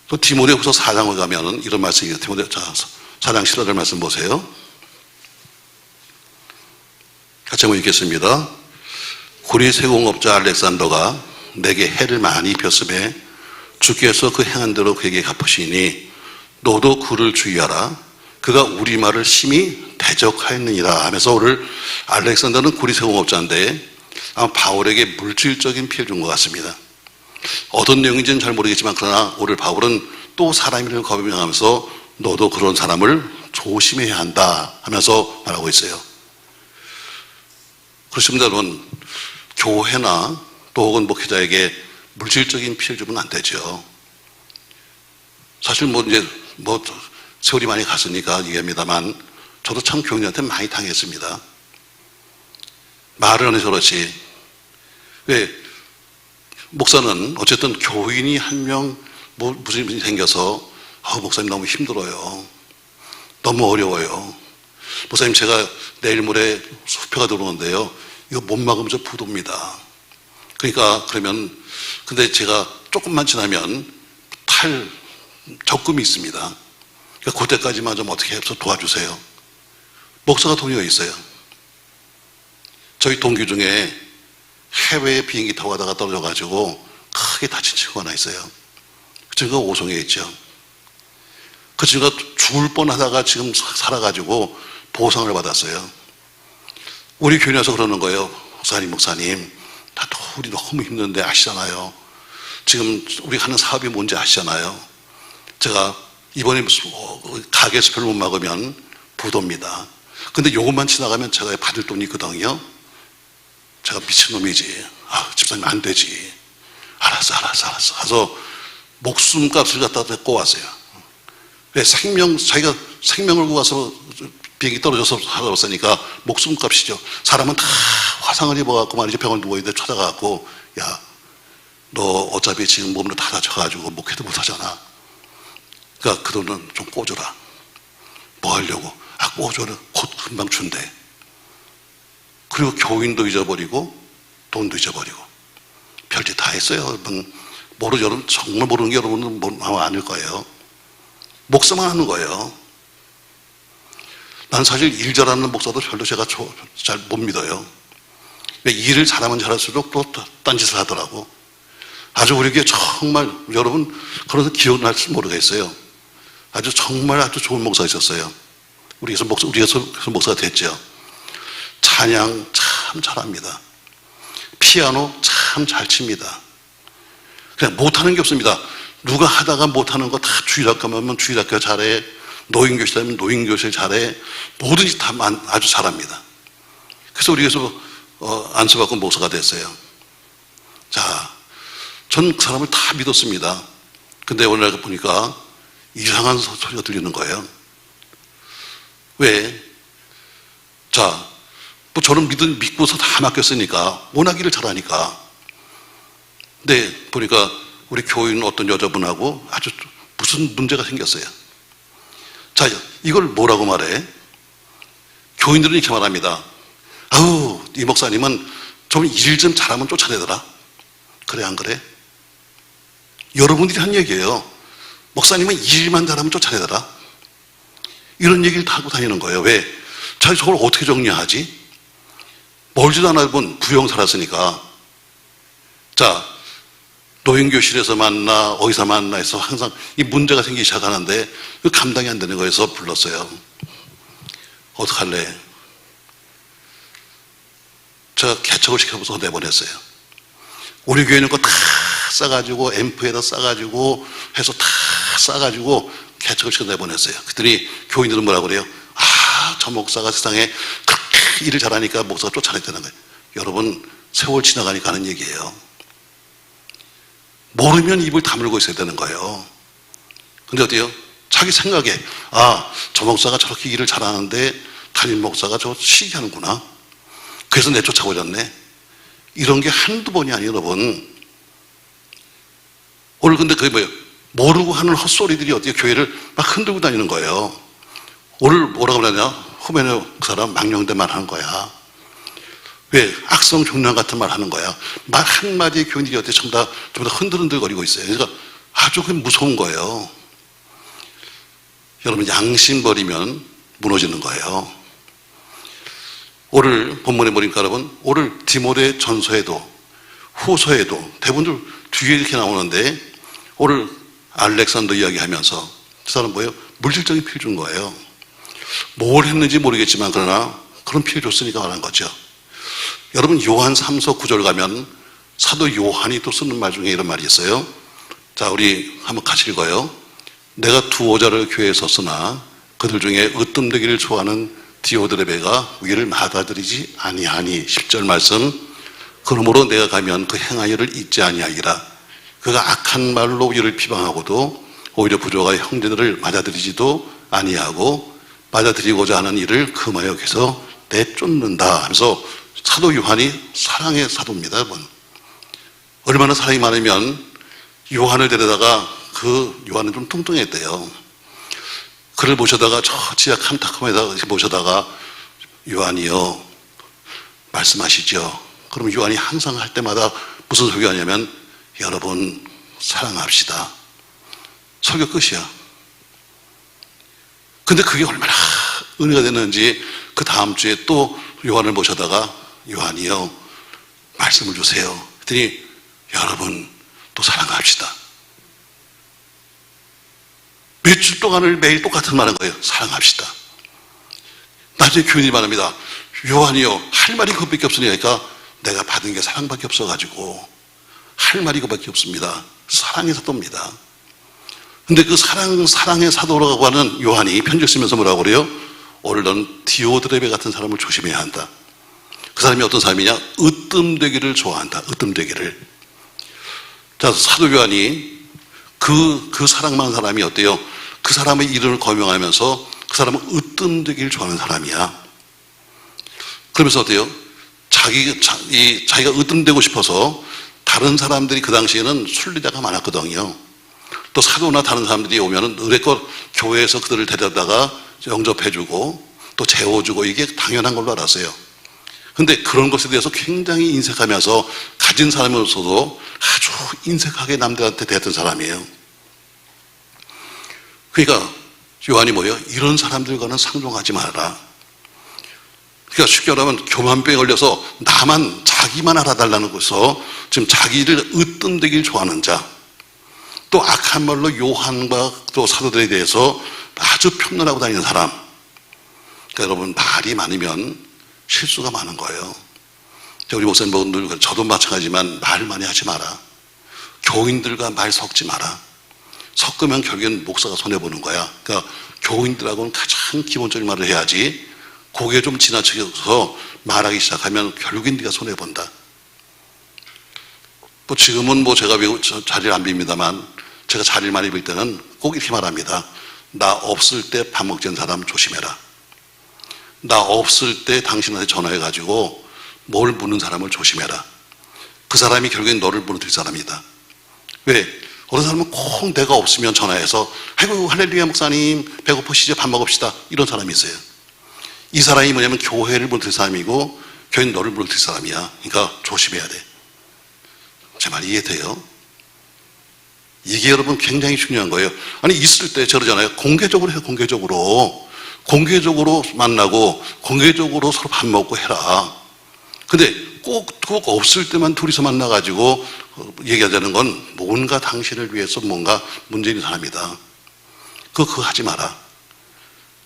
또 디모데후서 4장에 가면은 이런 말씀이 있어요. 디모데 4장 14절 말씀 보세요. 같이 한번 읽겠습니다. 구리 세공업자 알렉산더가 내게 해를 많이 입혔음에 주께서 그 행한 대로 그에게 갚으시니 너도 그를 주의하라. 그가 우리 말을 심히 대적하였느니라 하면서 오늘 알렉산더는 구리 세공업자인데 아마 바울에게 물질적인 피해를 준 것 같습니다. 어떤 내용인지는 잘 모르겠지만 그러나 오늘 바울은 또 사람이라는 걸 거명하면서 너도 그런 사람을 조심해야 한다 하면서 말하고 있어요. 그렇습니다. 여러분, 교회나 또 혹은 목회자에게 물질적인 피해를 주면 안 되죠. 사실 세월이 많이 갔으니까 얘기합니다만 저도 참 교인한테 많이 당했습니다. 말을 안 해서 그렇지. 왜? 목사는 어쨌든 교인이 한 명 무슨 일이 생겨서 목사님 너무 힘들어요. 너무 어려워요. 목사님 제가 내일 모레 수표가 들어오는데요. 이거 못 막으면 저 부도입니다. 그러니까 그러면 근데 제가 조금만 지나면 적금이 있습니다. 그러니까 그때까지만 좀 어떻게 해서 도와주세요. 목사가 돈이 어디 있어요? 저희 동기 중에 해외에 비행기 타고 가다가 떨어져가지고 크게 다친 친구가 하나 있어요. 그 친구가 오송에 있죠. 그 친구가 죽을 뻔하다가 지금 살아가지고 보상을 받았어요. 우리 교회 와서 그러는 거예요. 목사님, 우리 너무 힘든데 아시잖아요. 지금 우리가 하는 사업이 뭔지 아시잖아요. 제가 이번에 가게에서 별로 못 막으면 부도입니다. 근데 요것만 지나가면 제가 받을 돈이 있거든요. 제가 미친놈이지. 집사님 안 되지. 알았어. 가서 목숨값을 갖다 뺏고 왔어요. 왜? 자기가 생명을 구고 와서 비행기 떨어져서 살아왔으니까 목숨값이죠. 사람은 다 화상을 입어갖고 말이죠. 병원 누워있는데 찾아가갖고 야, 너 어차피 지금 몸으로 다 다쳐가지고 목회도 못하잖아. 그러니까 그 돈은 좀 꿔줘라. 뭐 하려고? 꿔줘라. 곧 금방 준대. 그리고 교인도 잊어버리고 돈도 잊어버리고 별짓 다 했어요. 여러분 정말 모르는 게 여러분은 아마 아닐 거예요. 목사만 하는 거예요. 난 사실 일 잘하는 목사도 별로 제가 잘 못 믿어요. 왜? 일을 잘하면 잘할수록 또 딴 짓을 하더라고. 아주 우리 교회 정말 여러분 그래서 기억날지 모르겠어요. 아주 좋은 목사가 있었어요. 우리에서 목사가 됐죠. 찬양 참 잘합니다. 피아노 참 잘 칩니다. 그냥 못하는 게 없습니다. 누가 하다가 못하는 거 다 주일학교 가면 주일학교 잘해. 노인교실 하면 노인교실 잘해. 뭐든지 다 아주 잘합니다. 그래서 우리 교회에서 안수받고 목사가 됐어요. 자, 전 그 사람을 다 믿었습니다. 근데 오늘 보니까 이상한 소리가 들리는 거예요. 왜? 자, 뭐 저는 믿고서 다 맡겼으니까, 워낙 일을 잘하니까. 근데 보니까 우리 교인 어떤 여자분하고 아주 무슨 문제가 생겼어요. 자, 이걸 뭐라고 말해? 교인들은 이렇게 말합니다. 아우, 이 목사님은 좀 일 좀 잘하면 쫓아내더라. 그래, 안 그래? 여러분들이 한 얘기예요. 목사님은 일만 잘하면 쫓아내더라. 이런 얘기를 다 하고 다니는 거예요. 왜? 자, 저걸 어떻게 정리하지? 멀지도 않아 본 부영 살았으니까. 자, 노인교실에서 만나, 어디서 만나 해서 항상 이 문제가 생기기 시작하는데 감당이 안 되는 거에서 불렀어요. 어떡할래? 제가 개척을 시켜서 내보냈어요. 우리 교회는 거 다 싸가지고, 앰프에다 싸가지고 해서 다 싸가지고 개척을 시켜서 내보냈어요. 그랬더니 교인들은 뭐라고 그래요? 아, 저 목사가 세상에 그렇게 일을 잘하니까 목사가 쫓아냈다는 거예요. 여러분, 세월 지나가니까 하는 얘기예요. 모르면 입을 다물고 있어야 되는 거예요. 근데 어때요? 자기 생각에, 아, 저 목사가 저렇게 일을 잘하는데 담임 목사가 저 시기하는구나. 그래서 내쫓아오셨네. 이런 게 한두 번이 아니에요, 여러분. 오늘 근데 그게 뭐예요? 모르고 하는 헛소리들이 어떻게 교회를 막 흔들고 다니는 거예요. 오늘 뭐라고 그러냐? 후배는 그 사람 망령된 말 하는 거야. 왜? 악성 종량 같은 말 하는 거야. 말 한마디에 교인들이 어떻게 전부 다 흔들흔들거리고 있어요. 그러니까 아주 그게 무서운 거예요. 여러분, 양심 버리면 무너지는 거예요. 오늘 본문에 보니까 여러분, 오늘 디모데 전서에도 후서에도 대부분 뒤에 이렇게 나오는데, 오늘 알렉산더 이야기하면서 그 사람 뭐예요? 물질적인 피를 준 거예요. 뭘 했는지 모르겠지만 그러나 그런 피를 줬으니까 말한 거죠. 여러분, 요한 3서 9절 가면 사도 요한이 또 쓰는 말 중에 이런 말이 있어요. 자, 우리 한번 같이 읽어요. 내가 두오자를 교회에 섰으나 그들 중에 으뜸되기를 좋아하는 디오드레베가 위를 받아들이지 아니하니. 10절 말씀. 그러므로 내가 가면 그 행하여를 잊지 아니하리라. 그가 악한 말로 우리를 비방하고도 오히려 부족한 형제들을 맞아들이지도 아니하고 맞아들이고자 하는 일을 금하여 여기서 내쫓는다 하면서 사도 요한이 사랑의 사도입니다, 여러분. 얼마나 사랑이 많으면 요한을 데려다가, 그 요한은 좀 뚱뚱했대요. 그를 모셔다가 저 지하 칸타콤에다 모셔다가 요한이요, 말씀하시죠. 그럼 요한이 항상 할 때마다 무슨 설교 하냐면, 여러분 사랑합시다. 설교 끝이야. 근데 그게 얼마나 은혜가 됐는지 그 다음 주에 또 요한을 모셔다가 요한이요, 말씀을 주세요. 그랬더니 여러분 또 사랑합시다. 며칠 동안을 매일 똑같은 말한 거예요. 사랑합시다. 나중에 교인이 말합니다. 요한이요, 할 말이 그것밖에 없으니까 내가 받은 게 사랑밖에 없어가지고 할 말이 그것밖에 없습니다. 사랑의 사도입니다. 근데 그 사랑의 사도라고 하는 요한이 편지 쓰면서 뭐라고 그래요? 오늘 넌 디오드레베 같은 사람을 조심해야 한다. 그 사람이 어떤 사람이냐? 으뜸되기를 좋아한다. 으뜸되기를. 자, 사도 요한이 그 사랑만 사람이 어때요? 그 사람의 이름을 거명하면서 그 사람은 으뜸되기를 좋아하는 사람이야. 그러면서 어때요? 자기가 으뜸되고 싶어서 다른 사람들이 그 당시에는 순리자가 많았거든요. 또 사도나 다른 사람들이 오면은 의뢰껏 교회에서 그들을 데려다가 영접해주고 또 재워주고 이게 당연한 걸로 알았어요. 근데 그런 것에 대해서 굉장히 인색하면서 가진 사람으로서도 아주 인색하게 남들한테 대했던 사람이에요. 그러니까 요한이 뭐예요? 이런 사람들과는 상종하지 말아라. 그러니까 쉽게 말하면 교만병에 걸려서 자기만 알아달라는 것에서 지금 자기를 으뜸되길 좋아하는 자, 또 악한 말로 요한과 또 사도들에 대해서 아주 평론하고 다니는 사람. 그러니까 여러분, 말이 많으면 실수가 많은 거예요. 우리 목사님들, 저도 마찬가지지만 말 많이 하지 마라. 교인들과 말 섞지 마라. 섞으면 결국엔 목사가 손해보는 거야. 그러니까 교인들하고는 가장 기본적인 말을 해야지, 거기에 좀 지나쳐서 말하기 시작하면 결국엔 네가 손해본다. 뭐 지금은 뭐 제가 자리를 안 빕니다만, 제가 자리를 많이 빌 때는 꼭 이렇게 말합니다. 나 없을 때 밥 먹자는 사람 조심해라. 나 없을 때 당신한테 전화해가지고 뭘 묻는 사람을 조심해라. 그 사람이 결국엔 너를 무너뜨릴 사람이다. 왜? 어느 사람은 꼭 내가 없으면 전화해서 아이고 할렐루야 목사님 배고프시죠? 밥 먹읍시다. 이런 사람이 있어요. 이 사람이 뭐냐면 교회를 무너뜨릴 사람이고 교회는 너를 무너뜨릴 사람이야. 그러니까 조심해야 돼. 제 말 이해돼요? 이게 여러분 굉장히 중요한 거예요. 아니 있을 때 저러잖아요. 공개적으로 해요. 공개적으로 만나고 공개적으로 서로 밥 먹고 해라. 근데 꼭 없을 때만 둘이서 만나가지고 얘기하자는 건 뭔가 당신을 위해서 뭔가 문제 있는 사람이다. 그거 하지 마라.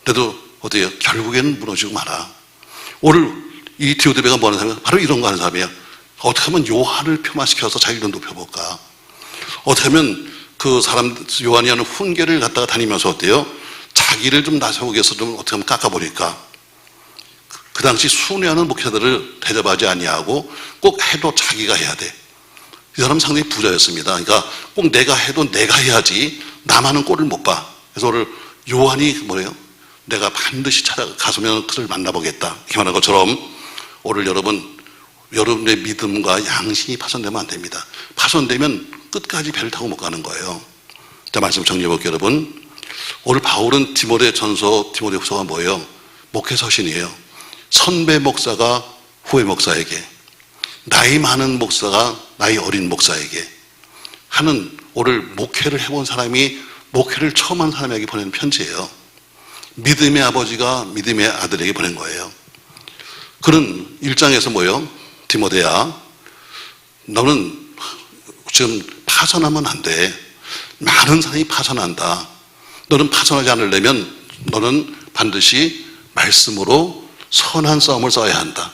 그래도 어때요? 결국에는 무너지고 마라. 오늘 이 디오드베가 뭐 하는 사람이야? 바로 이런 거 하는 사람이야. 어떻게 하면 요한을 표만시켜서 자기를 높여볼까? 어떻게 하면 그 사람, 요한이 하는 훈계를 갖다가 다니면서 어때요? 자기를 좀 나서기 위해서 좀 어떻게 하면 깎아버릴까? 그 당시 순회하는 목회자들을 대접하지 아니하고 꼭 해도 자기가 해야 돼. 이 사람은 상당히 부자였습니다. 그러니까 꼭 내가 해도 내가 해야지 나만은 꼴을 못 봐. 그래서 오늘 요한이 뭐래요? 내가 반드시 찾아가서면 그를 만나보겠다. 이렇게 말한 것처럼 오늘 여러분의 믿음과 양심이 파손되면 안 됩니다. 파손되면 끝까지 배를 타고 못 가는 거예요. 자, 말씀 정리해 볼게요, 여러분. 오늘 바울은 디모데후서가 뭐예요? 목회 서신이에요. 선배 목사가 후배 목사에게, 나이 많은 목사가 나이 어린 목사에게 하는, 오늘 목회를 해본 사람이 목회를 처음 한 사람에게 보내는 편지예요. 믿음의 아버지가 믿음의 아들에게 보낸 거예요. 그는 1장에서 뭐예요? 디모데야, 너는 지금 파선하면 안 돼. 많은 사람이 파선한다. 너는 파선하지 않으려면 너는 반드시 말씀으로 선한 싸움을 싸워야 한다.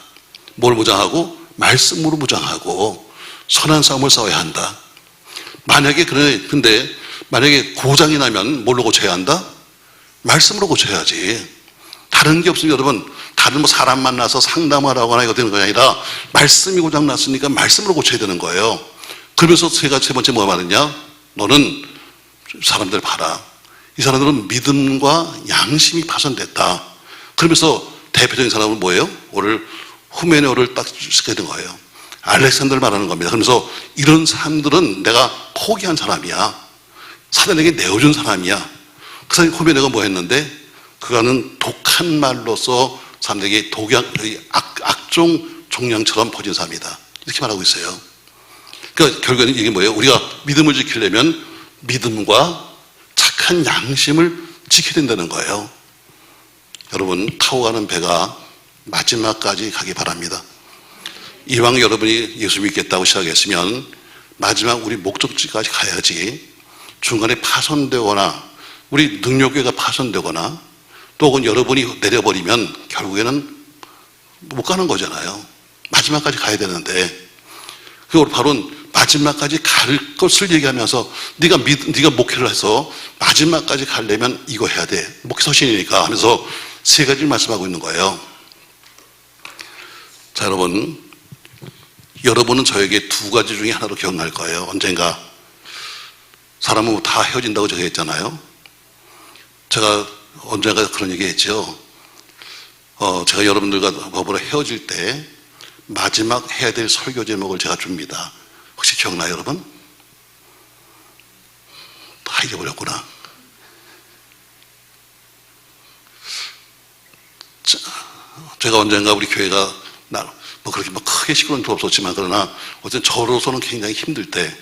뭘 무장하고? 말씀으로 무장하고 선한 싸움을 싸워야 한다. 근데 만약에 고장이 나면 뭘로 고쳐야 한다? 말씀으로 고쳐야지. 다른 게 없으면 여러분, 다른 사람 만나서 상담하라거나 이거 되는 게 아니라 말씀이 고장 났으니까 말씀으로 고쳐야 되는 거예요. 그러면서 제가 세 번째 뭐 말했냐? 너는 사람들 봐라. 이 사람들은 믿음과 양심이 파손됐다. 그러면서 대표적인 사람은 뭐예요? 오늘 후메네오를 딱 쓰게 된 거예요. 알렉산더를 말하는 겁니다. 그러면서 이런 사람들은 내가 포기한 사람이야. 사단에게 내어준 사람이야. 그 사람이 후메네오가 뭐 했는데? 그거는 독한 말로서 사람들에게 악종 종량처럼 퍼진 사람이다. 이렇게 말하고 있어요. 그러니까 결국에는 이게 뭐예요? 우리가 믿음을 지키려면 믿음과 착한 양심을 지켜야 된다는 거예요. 여러분, 타고 가는 배가 마지막까지 가기 바랍니다. 이왕 여러분이 예수 믿겠다고 시작했으면 마지막 우리 목적지까지 가야지, 중간에 파손되거나 우리 능력교회가 파손되거나 또 혹은 여러분이 내려버리면 결국에는 못 가는 거잖아요. 마지막까지 가야 되는데, 그리고 바로 마지막까지 갈 것을 얘기하면서 네가 목회를 해서 마지막까지 가려면 이거 해야 돼. 목회 서신이니까 하면서 세 가지를 말씀하고 있는 거예요. 자, 여러분은 저에게 두 가지 중에 하나로 기억날 거예요. 언젠가 사람은 다 헤어진다고 제가 했잖아요. 제가 언젠가 그런 얘기 했죠. 제가 여러분들과 더불어 헤어질 때 마지막 해야 될 설교 제목을 제가 줍니다. 혹시 기억나요, 여러분? 다 잊어버렸구나. 제가 언젠가 우리 교회가 그렇게 크게 시끄러운 일 없었지만, 그러나 어쨌든 저로서는 굉장히 힘들 때,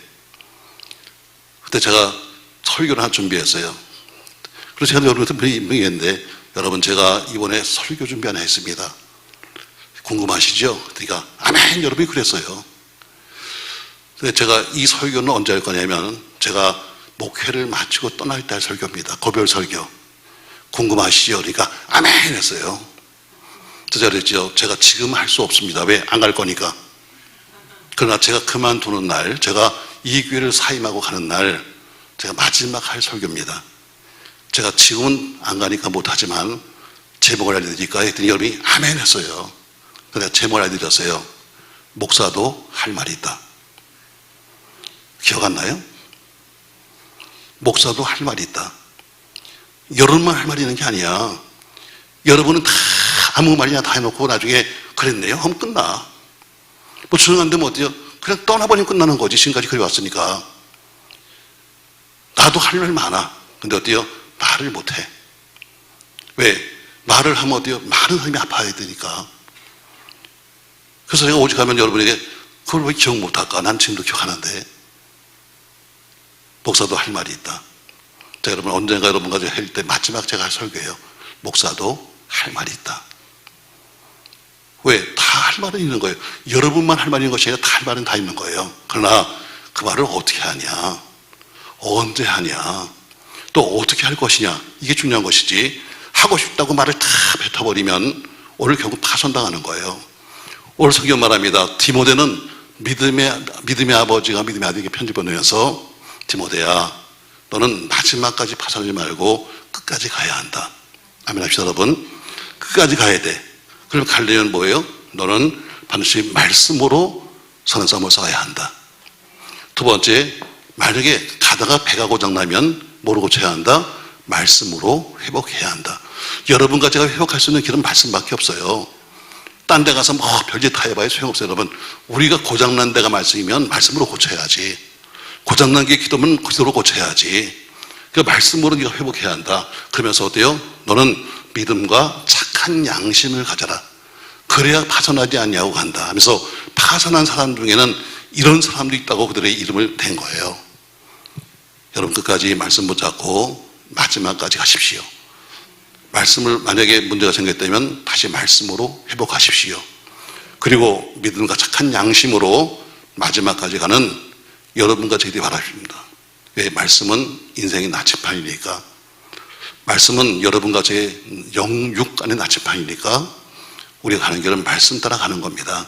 그때 제가 설교를 하나 준비했어요. 그래서 제가 여러분한테 분명했는데, 여러분 제가 이번에 설교 준비 하나 했습니다. 궁금하시죠? 그러니까 아멘, 여러분이 그랬어요. 제가 이 설교는 언제 할 거냐면, 제가 목회를 마치고 떠날 때 할 설교입니다. 고별 설교. 궁금하시죠? 그러니까 아멘 했어요. 제가 그랬죠. 제가 지금 할 수 없습니다. 왜? 안 갈 거니까. 그러나 제가 그만두는 날, 제가 이 교회를 사임하고 가는 날, 제가 마지막 할 설교입니다. 제가 지금은 안 가니까 못하지만 제목을 알려드릴까 했더니 여러분이 아멘 했어요. 그래서 제목을 알려드렸어요. 목사도 할 말이 있다. 기억 안 나요? 목사도 할 말이 있다. 여러분만 할 말이 있는 게 아니야. 여러분은 다 아무 말이나 다 해놓고 나중에 그랬네요 하면 끝나. 뭐 조용한데 뭐 어때요? 그냥 떠나버리면 끝나는 거지. 지금까지 그래 왔으니까. 나도 할 말 많아. 근데 어때요? 말을 못해. 왜? 말을 하면 어때요? 많은 사람이 아파야 되니까. 그래서 제가 오직하면 여러분에게 그걸 왜 기억 못할까? 난 지금도 기억하는데. 목사도 할 말이 있다. 제가 여러분 언젠가 여러분과 할 때 마지막 제가 할 설교예요. 목사도 할 말이 있다. 왜? 다 할 말은 있는 거예요. 여러분만 할 말이 있는 것이 아니라 다 할 말은 다 있는 거예요. 그러나 그 말을 어떻게 하냐? 언제 하냐? 또 어떻게 할 것이냐? 이게 중요한 것이지. 하고 싶다고 말을 다 뱉어버리면 오늘 결국 파손당하는 거예요. 오늘 성경 말합니다. 디모데는 믿음의 아버지가 믿음의 아들에게 편지 보내면서 디모데야, 너는 마지막까지 파산하지 말고 끝까지 가야 한다. 아멘 합시다, 여러분. 끝까지 가야 돼. 그럼 가려면 뭐예요? 너는 반드시 말씀으로 선한 싸움을 싸워야 한다. 두 번째, 만약에 가다가 배가 고장나면 뭐로 고쳐야 한다? 말씀으로 회복해야 한다. 여러분과 제가 회복할 수 있는 길은 말씀밖에 없어요. 딴 데 가서 뭐 별짓 다 해봐야 소용없어요, 여러분. 우리가 고장난 데가 말씀이면 말씀으로 고쳐야지. 고장난 게 기도면 기도로 고쳐야지. 그 말씀으로 네가 회복해야 한다. 그러면서 어때요? 너는 믿음과 착한 양심을 가져라. 그래야 파산하지 않냐고 간다 하면서 파산한 사람 중에는 이런 사람도 있다고 그들의 이름을 댄 거예요. 여러분 끝까지 말씀 붙잡고 마지막까지 가십시오. 말씀을 만약에 문제가 생겼다면 다시 말씀으로 회복하십시오. 그리고 믿음과 착한 양심으로 마지막까지 가는 여러분과 저희들이 바랍니다. 왜? 말씀은 인생의 나침판이니까. 말씀은 여러분과 제 영육 간의 나침판이니까 우리가 가는 길은 말씀 따라 가는 겁니다.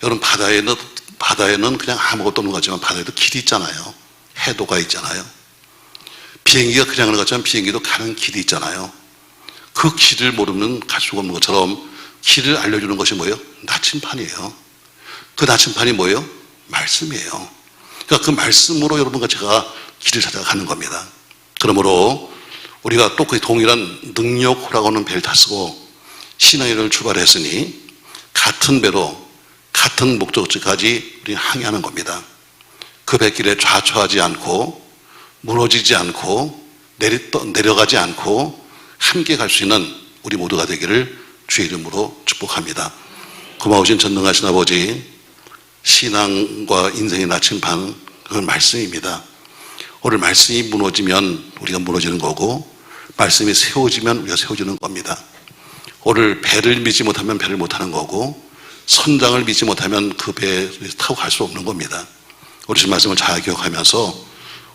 여러분 바다에는 그냥 아무것도 없는 것 같지만 바다에도 길이 있잖아요. 해도가 있잖아요. 비행기가 그냥 가는 것처럼 비행기도 가는 길이 있잖아요. 그 길을 모르면 갈 수가 없는 것처럼 길을 알려주는 것이 뭐예요? 나침판이에요. 그 나침판이 뭐예요? 말씀이에요. 그러니까 그 말씀으로 여러분과 제가 길을 찾아가는 겁니다. 그러므로 우리가 또 그 동일한 능력호라고 하는 배를 탔고 신앙여행을 출발했으니 같은 배로 같은 목적지까지 우리는 항해하는 겁니다. 그 배길에 좌초하지 않고 무너지지 않고 내려가지 않고 함께 갈 수 있는 우리 모두가 되기를 주의 이름으로 축복합니다. 고마우신 전능하신 아버지, 신앙과 인생의 나침반, 그건 말씀입니다. 오늘 말씀이 무너지면 우리가 무너지는 거고 말씀이 세워지면 우리가 세워지는 겁니다. 오늘 배를 믿지 못하면 배를 못하는 거고 선장을 믿지 못하면 그 배에 타고 갈 수 없는 겁니다. 우리 지금 말씀을 잘 기억하면서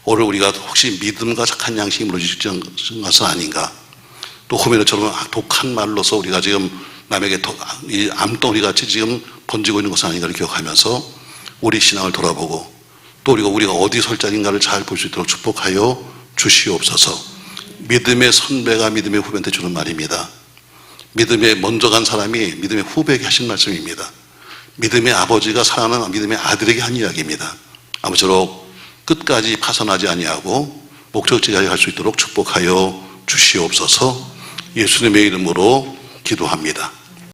오늘 우리가 혹시 믿음과 착한 양심이 무너지는 것은 아닌가, 또 호메노처럼 독한 말로서 우리가 지금 남에게 이 암덩어리 같이 지금 번지고 있는 것은 아닌가를 기억하면서 우리 신앙을 돌아보고 또 우리가 어디 설 자리인가를 잘 볼 수 있도록 축복하여 주시옵소서. 믿음의 선배가 믿음의 후배한테 주는 말입니다. 믿음에 먼저 간 사람이 믿음의 후배에게 하신 말씀입니다. 믿음의 아버지가 사랑하는 믿음의 아들에게 한 이야기입니다. 아무쪼록 끝까지 파산하지 아니하고 목적지까지 갈 수 있도록 축복하여 주시옵소서. 예수님의 이름으로 기도합니다.